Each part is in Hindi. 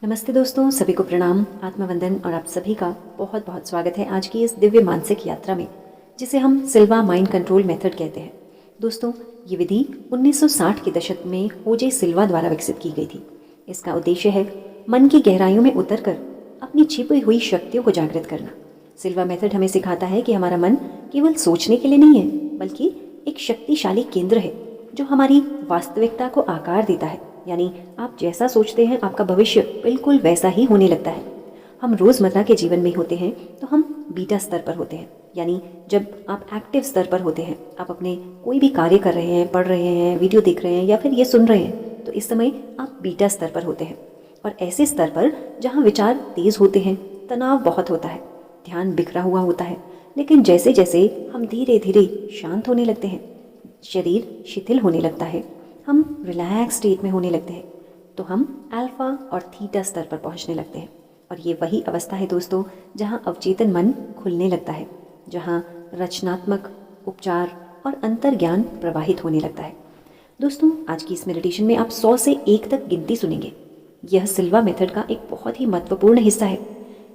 नमस्ते दोस्तों, सभी को प्रणाम, आत्मवंदन और आप सभी का बहुत बहुत स्वागत है आज की इस दिव्य मानसिक यात्रा में, जिसे हम सिल्वा माइंड कंट्रोल मेथड कहते हैं। दोस्तों, ये विधि 1960 के दशक में ओजे सिल्वा द्वारा विकसित की गई थी। इसका उद्देश्य है मन की गहराइयों में उतरकर अपनी छिपी हुई शक्तियों को जागृत करना। सिल्वा मेथड हमें सिखाता है कि हमारा मन केवल सोचने के लिए नहीं है, बल्कि एक शक्तिशाली केंद्र है जो हमारी वास्तविकता को आकार देता है। यानी आप जैसा सोचते हैं आपका भविष्य बिल्कुल वैसा ही होने लगता है। हम रोज़मर्रा के जीवन में होते हैं तो हम बीटा स्तर पर होते हैं, यानी जब आप एक्टिव स्तर पर होते हैं, आप अपने कोई भी कार्य कर रहे हैं, पढ़ रहे हैं, वीडियो देख रहे हैं या फिर ये सुन रहे हैं, तो इस समय आप बीटा स्तर पर होते हैं। और ऐसे स्तर पर जहाँ विचार तेज होते हैं, तनाव बहुत होता है, ध्यान बिखरा हुआ होता है। लेकिन जैसे जैसे हम धीरे धीरे शांत होने लगते हैं, शरीर शिथिल होने लगता है, हम रिलैक्स स्टेट में होने लगते हैं, तो हम अल्फा और थीटा स्तर पर पहुंचने लगते हैं। और ये वही अवस्था है दोस्तों जहां अवचेतन मन खुलने लगता है, जहां रचनात्मक उपचार और अंतर्ज्ञान प्रवाहित होने लगता है। दोस्तों, आज की इस मेडिटेशन में आप 100 से 1 तक गिनती सुनेंगे। यह सिल्वा मेथड का एक बहुत ही महत्वपूर्ण हिस्सा है।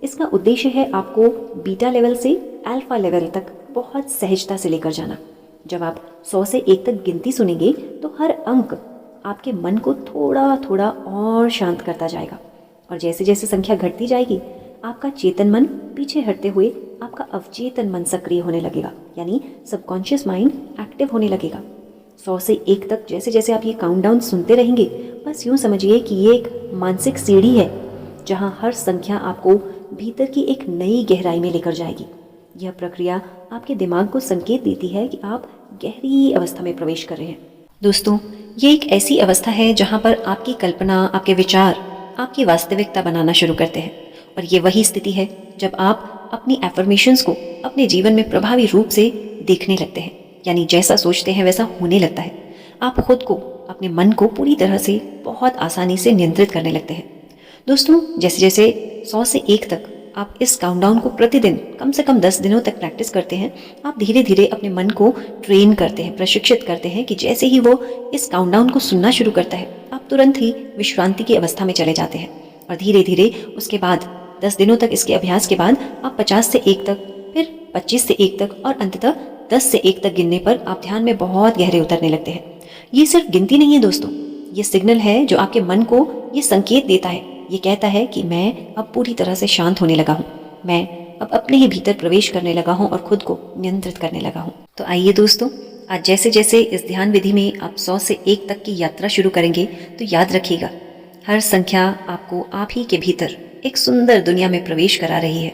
इसका उद्देश्य है आपको बीटा लेवल से अल्फा लेवल तक बहुत सहजता से लेकर जाना। जब आप 100 से 1 तक गिनती सुनेंगे तो हर अंक आपके मन को थोड़ा थोड़ा और शांत करता जाएगा। और जैसे जैसे संख्या घटती जाएगी, आपका चेतन मन पीछे हटते हुए आपका अवचेतन मन सक्रिय होने लगेगा, यानी सबकॉन्शियस माइंड एक्टिव होने लगेगा। 100 से 1 तक जैसे जैसे आप ये काउंटडाउन सुनते रहेंगे, बस यूँ समझिए कि ये एक मानसिक सीढ़ी है जहाँ हर संख्या आपको भीतर की एक नई गहराई में लेकर जाएगी। यह प्रक्रिया आपके दिमाग को संकेत देती है कि आप गहरी अवस्था में प्रवेश कर रहे हैं। दोस्तों, ये एक ऐसी अवस्था है जहाँ पर आपकी कल्पना, आपके विचार आपकी वास्तविकता बनाना शुरू करते हैं। और ये वही स्थिति है जब आप अपनी एफर्मेशंस को अपने जीवन में प्रभावी रूप से देखने लगते हैं, यानी जैसा सोचते हैं वैसा होने लगता है। आप खुद को, अपने मन को पूरी तरह से बहुत आसानी से नियंत्रित करने लगते हैं। दोस्तों, जैसे जैसे 100 से 1 तक आप इस काउंटडाउन को प्रतिदिन कम से कम 10 दिनों तक प्रैक्टिस करते हैं, आप धीरे धीरे अपने मन को ट्रेन करते हैं, प्रशिक्षित करते हैं कि जैसे ही वो इस काउंटडाउन को सुनना शुरू करता है, आप तुरंत ही विश्रांति की अवस्था में चले जाते हैं। और धीरे धीरे उसके बाद 10 दिनों तक इसके अभ्यास के बाद आप 50 से 1 तक, फिर 25 से 1 तक और अंततः 10 से 1 तक गिनने पर आप ध्यान में बहुत गहरे उतरने लगते हैं। ये सिर्फ गिनती नहीं है दोस्तों, ये सिग्नल है जो आपके मन को ये संकेत देता है। ये कहता है कि मैं अब पूरी तरह से शांत होने लगा हूँ, मैं अब अपने ही भीतर प्रवेश करने लगा हूँ और खुद को नियंत्रित करने लगा हूँ। तो आइए दोस्तों, आज जैसे जैसे इस ध्यान विधि में आप 100 से 1 तक की यात्रा शुरू करेंगे, तो याद रखिएगा, हर संख्या आपको आप ही के भीतर एक सुंदर दुनिया में प्रवेश करा रही है,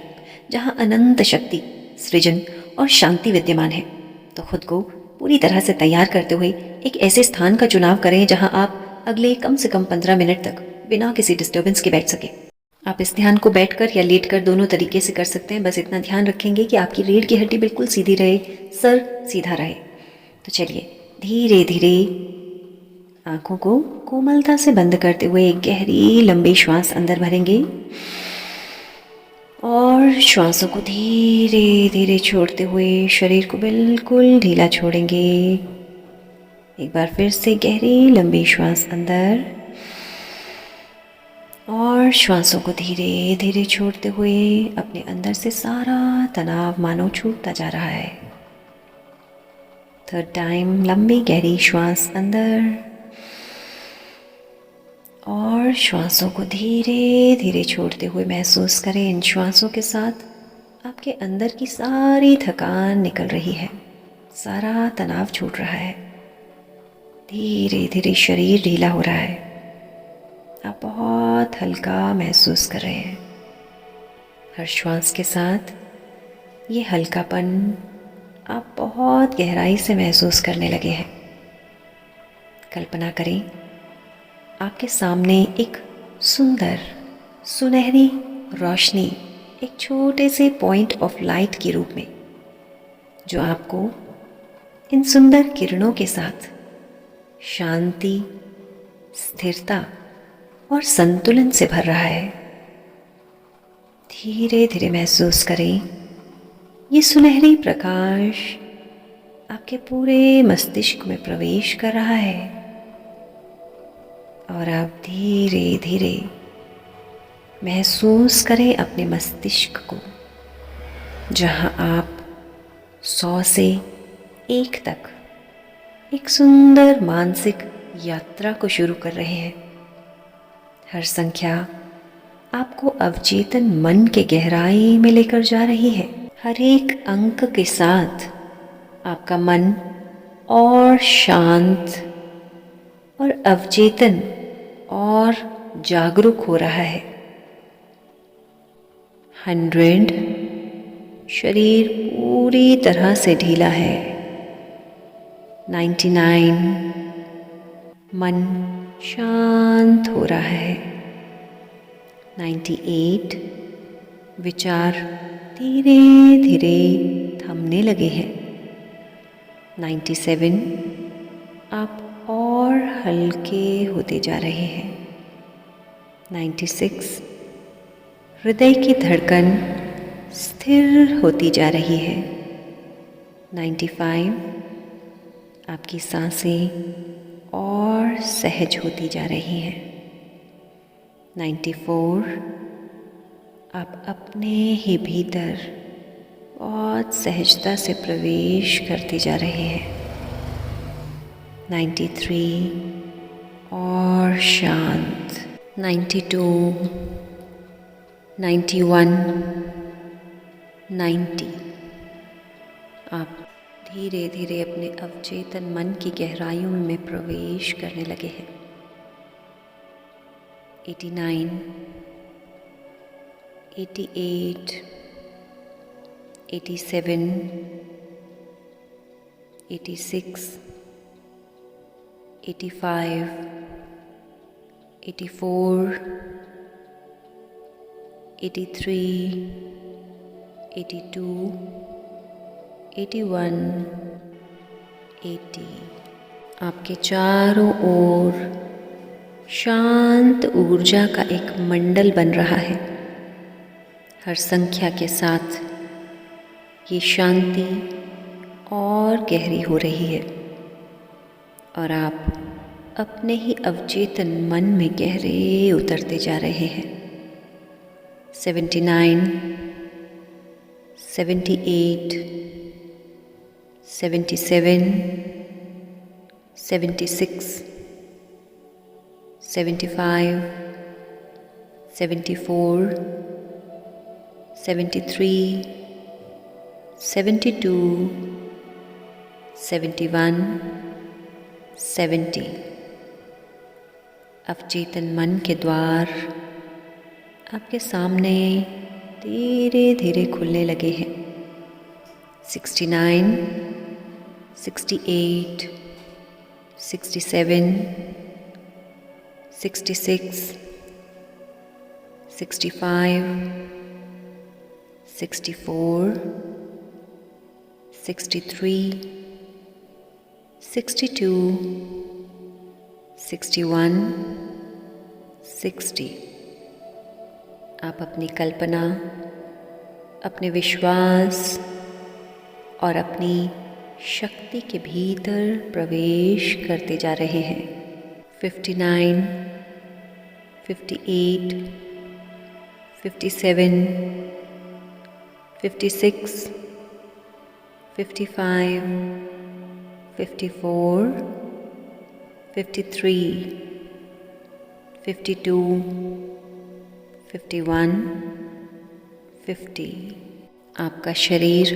जहाँ अनंत शक्ति, सृजन और शांति विद्यमान है। तो खुद को पूरी तरह से तैयार करते हुए एक ऐसे स्थान का चुनाव करें जहाँ आप अगले कम से कम 15 मिनट तक बिना किसी डिस्टर्बेंस के बैठ सके। आप इस ध्यान को बैठकर या लेटकर दोनों तरीके से कर सकते हैं। बस इतना ध्यान रखेंगे कि आपकी रीढ़ की हड्डी बिल्कुल सीधी रहे, सर सीधा रहे। तो चलिए, धीरे धीरे आंखों को कोमलता से बंद करते हुए एक गहरी लंबी श्वास अंदर भरेंगे और श्वासों को धीरे धीरे छोड़ते हुए शरीर को बिल्कुल ढीला छोड़ेंगे। एक बार फिर से गहरी लंबी श्वास अंदर और श्वासों को धीरे धीरे छोड़ते हुए अपने अंदर से सारा तनाव मानो छूटता जा रहा है। थर्ड टाइम लंबी गहरी श्वास अंदर और श्वासों को धीरे धीरे छोड़ते हुए महसूस करें इन श्वासों के साथ आपके अंदर की सारी थकान निकल रही है, सारा तनाव छूट रहा है, धीरे धीरे शरीर ढीला हो रहा है, आप बहुत हल्का महसूस कर रहे हैं। हर श्वास के साथ ये हल्कापन आप बहुत गहराई से महसूस करने लगे हैं। कल्पना करें, आपके सामने एक सुंदर सुनहरी रोशनी एक छोटे से पॉइंट ऑफ लाइट के रूप में, जो आपको इन सुंदर किरणों के साथ शांति, स्थिरता और संतुलन से भर रहा है। धीरे धीरे महसूस करें, ये सुनहरी प्रकाश आपके पूरे मस्तिष्क में प्रवेश कर रहा है और आप धीरे धीरे महसूस करें अपने मस्तिष्क को, जहां आप 100 से 1 तक एक सुंदर मानसिक यात्रा को शुरू कर रहे हैं। हर संख्या आपको अवचेतन मन के गहराई में लेकर जा रही है। हर एक अंक के साथ आपका मन और शांत और अवचेतन और जागरूक हो रहा है। 100 शरीर पूरी तरह से ढीला है। 99 मन शांत हो रहा है। 98 विचार धीरे धीरे थमने लगे हैं। 97 आप और हल्के होते जा रहे हैं। 96 हृदय की धड़कन स्थिर होती जा रही है। 95 आपकी सांसें और सहज होती जा रही हैं। 94 आप अपने ही भीतर बहुत सहजता से प्रवेश करते जा रहे हैं। 93 और शांत। 92, 91, 90 आप धीरे धीरे अपने अवचेतन मन की गहराइयों में प्रवेश करने लगे हैं। 89, 88, 87, 86, 85, 84, 83, 82, 81, 80 आपके चारों ओर शांत ऊर्जा का एक मंडल बन रहा है। हर संख्या के साथ ये शांति और गहरी हो रही है और आप अपने ही अवचेतन मन में गहरे उतरते जा रहे हैं। 79, 78, 77, 76, 75, 74, 73, 72, 71, 70 अवचेतन मन के द्वार आपके सामने धीरे धीरे खुलने लगे हैं। 69, 68, 67, 66, 65, 64, 63, 62, 61, 60 आप अपनी कल्पना, अपने विश्वास और अपनी शक्ति के भीतर प्रवेश करते जा रहे हैं। 59, 58, 57, 56, 55, 54, 53, 52, 51, 50 आपका शरीर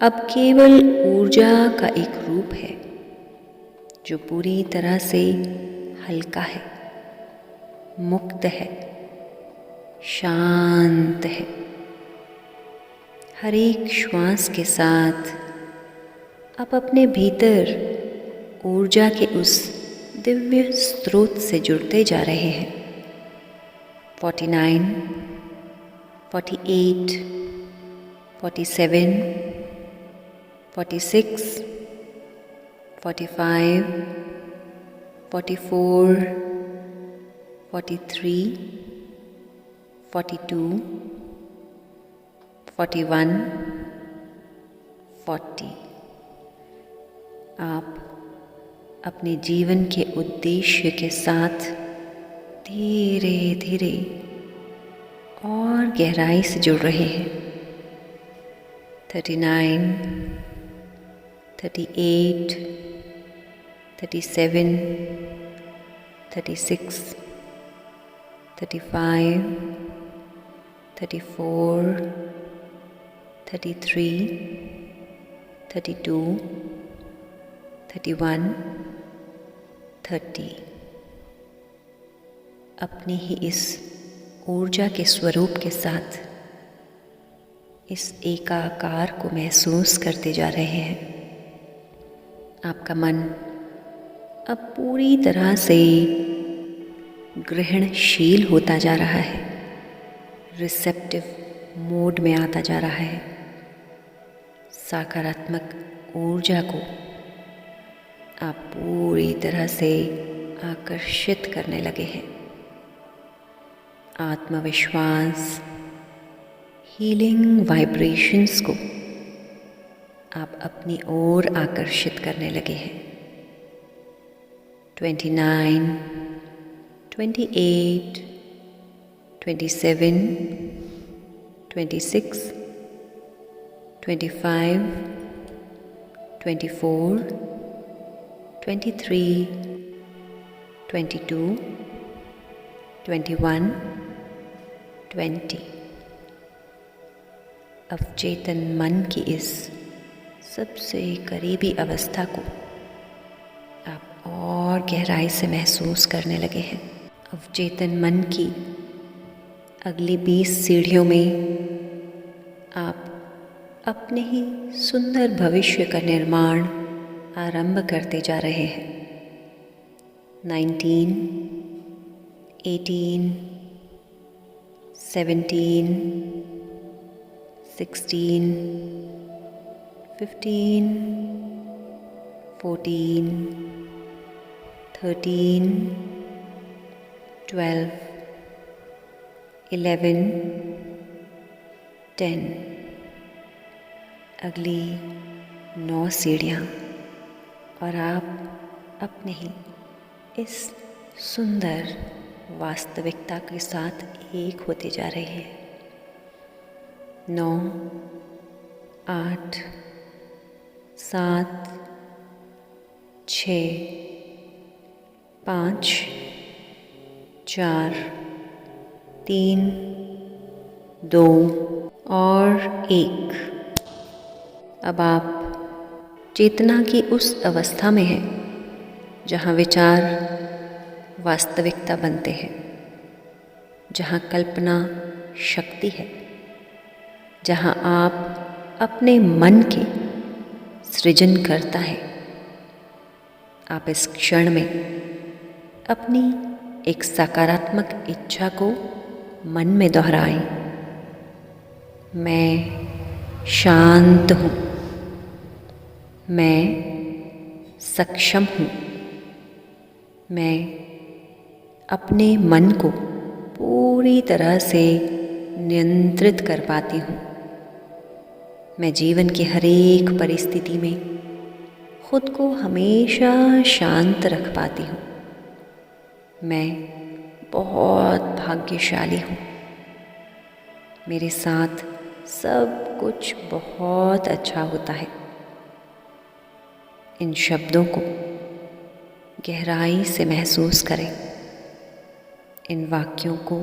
अब केवल ऊर्जा का एक रूप है जो पूरी तरह से हल्का है, मुक्त है, शांत है। हर एक श्वास के साथ आप अपने भीतर ऊर्जा के उस दिव्य स्रोत से जुड़ते जा रहे हैं। 49, 48, 47, 46, 45, 44, 43, 42, 41, 40 आप अपने जीवन के उद्देश्य के साथ धीरे धीरे और गहराई से जुड़ रहे हैं। 39, 38, 37, 36, 35, 34, 33, 32, 31, 30। अपनी ही इस ऊर्जा के स्वरूप के साथ इस एकाकार को महसूस करते जा रहे हैं। आपका मन अब पूरी तरह से ग्रहणशील होता जा रहा है, रिसेप्टिव मोड में आता जा रहा है। सकारात्मक ऊर्जा को आप पूरी तरह से आकर्षित करने लगे हैं। आत्मविश्वास, हीलिंग वाइब्रेशंस को आप अपनी ओर आकर्षित करने लगे हैं। 29, 28, 27, 26, 25, 24, 23, 22, 21, 20। अवचेतन मन की इस सबसे करीबी अवस्था को आप और गहराई से महसूस करने लगे हैं। अवचेतन मन की अगली 20 सीढ़ियों में आप अपने ही सुंदर भविष्य का निर्माण आरंभ करते जा रहे हैं। 19, 18, 17, 16, 15, 14, 13, 12, 11, 10। अगली 9 सीढ़ियाँ और आप अपने ही इस सुंदर वास्तविकता के साथ एक होते जा रहे हैं। 9, 8, 7, 6, 5, 4, 3, 2 और 1। अब आप चेतना की उस अवस्था में हैं जहाँ विचार वास्तविकता बनते हैं, जहाँ कल्पना शक्ति है, जहाँ आप अपने मन के सृजन करता है। आप इस क्षण में अपनी एक सकारात्मक इच्छा को मन में दोहराएं। मैं शांत हूँ, मैं सक्षम हूँ, मैं अपने मन को पूरी तरह से नियंत्रित कर पाती हूँ। मैं जीवन की हर एक परिस्थिति में खुद को हमेशा शांत रख पाती हूँ। मैं बहुत भाग्यशाली हूँ। मेरे साथ सब कुछ बहुत अच्छा होता है। इन शब्दों को गहराई से महसूस करें। इन वाक्यों को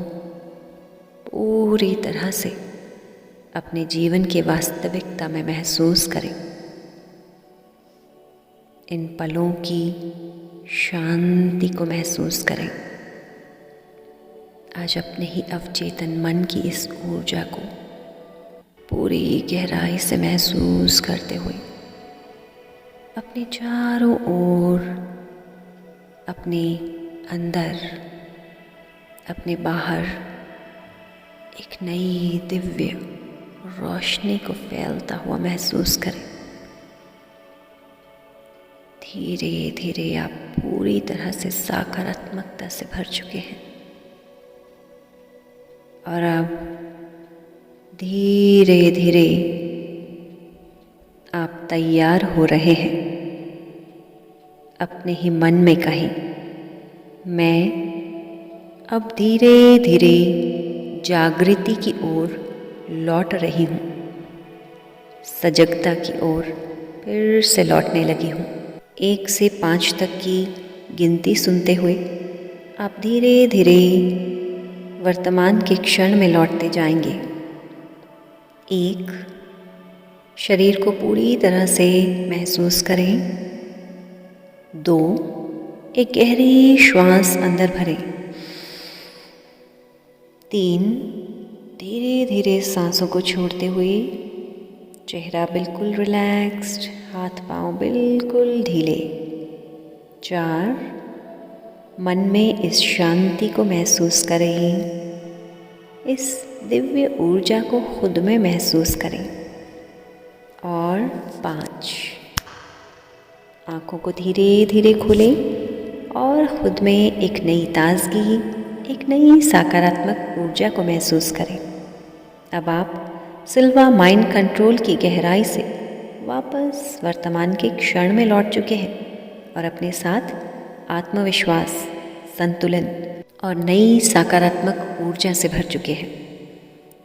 पूरी तरह से अपने जीवन की वास्तविकता में महसूस करें। इन पलों की शांति को महसूस करें। आज अपने ही अवचेतन मन की इस ऊर्जा को पूरी गहराई से महसूस करते हुए अपने चारों ओर, अपने अंदर, अपने बाहर एक नई दिव्य रोशनी को फैलता हुआ महसूस करें। धीरे धीरे आप पूरी तरह से सकारात्मकता से भर चुके हैं और अब धीरे धीरे आप तैयार हो रहे हैं। अपने ही मन में कहें, मैं अब धीरे धीरे जागृति की ओर लौट रही हूँ, सजगता की ओर फिर से लौटने लगी हूँ। 1 से 5 तक की गिनती सुनते हुए आप धीरे धीरे वर्तमान के क्षण में लौटते जाएंगे। 1, शरीर को पूरी तरह से महसूस करें। 2, एक गहरी श्वास अंदर भरें। 3, धीरे धीरे सांसों को छोड़ते हुए चेहरा बिल्कुल रिलैक्स्ड, हाथ पांव बिल्कुल ढीले। 4, मन में इस शांति को महसूस करें, इस दिव्य ऊर्जा को खुद में महसूस करें। और 5, आँखों को धीरे धीरे खोलें और खुद में एक नई ताजगी, एक नई सकारात्मक ऊर्जा को महसूस करें। अब आप सिल्वा माइंड कंट्रोल की गहराई से वापस वर्तमान के क्षण में लौट चुके हैं और अपने साथ आत्मविश्वास, संतुलन और नई सकारात्मक ऊर्जा से भर चुके हैं।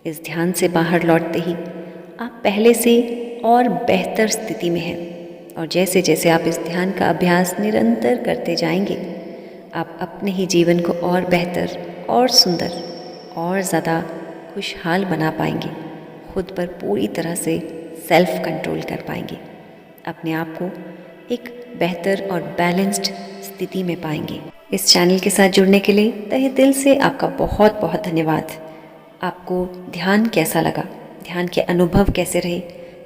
इस ध्यान से बाहर लौटते ही आप पहले से और बेहतर स्थिति में हैं और जैसे जैसे आप इस ध्यान का अभ्यास निरंतर करते जाएंगे, आप अपने ही जीवन को और बेहतर और सुंदर और ज़्यादा खुशहाल बना पाएंगे। खुद पर पूरी तरह से सेल्फ कंट्रोल कर पाएंगे। अपने आप को एक बेहतर और बैलेंस्ड स्थिति में पाएंगे। इस चैनल के साथ जुड़ने के लिए तहे दिल से आपका बहुत बहुत धन्यवाद। आपको ध्यान कैसा लगा, ध्यान के अनुभव कैसे रहे,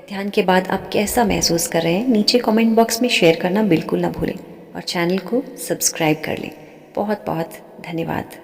ध्यान के बाद आप कैसा महसूस कर रहे हैं, नीचे कमेंट बॉक्स में शेयर करना बिल्कुल ना भूलें और चैनल को सब्सक्राइब कर लें। बहुत बहुत धन्यवाद।